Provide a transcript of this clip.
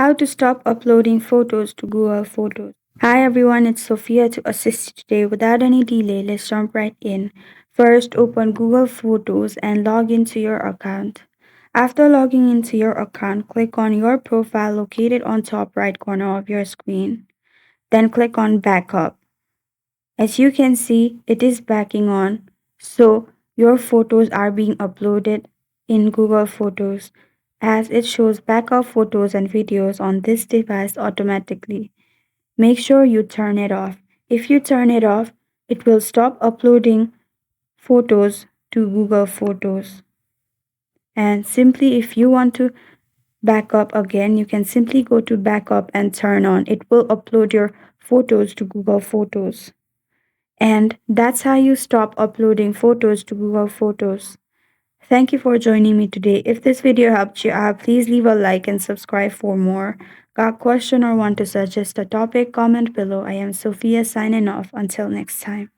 How to stop uploading photos to Google Photos. Hi everyone, it's Sophia to assist you today. Without any delay, let's jump right in. First, open Google Photos and log into your account. After logging into your account, click on your profile located on top right corner of your screen. Then click on Backup. As you can see, it is backing on, so your photos are being uploaded in Google Photos as it shows backup photos and videos on this device automatically. Make sure you turn it off. If you turn it off, it will stop uploading photos to Google Photos. And simply, if you want to back up again, you can simply go to backup and turn on. It will upload your photos to Google Photos. And that's how you stop uploading photos to Google Photos. Thank you for joining me today. If this video helped you out, please leave a like and subscribe for more. Got a question or want to suggest a topic? Comment below. I am Sophia signing off. Until next time.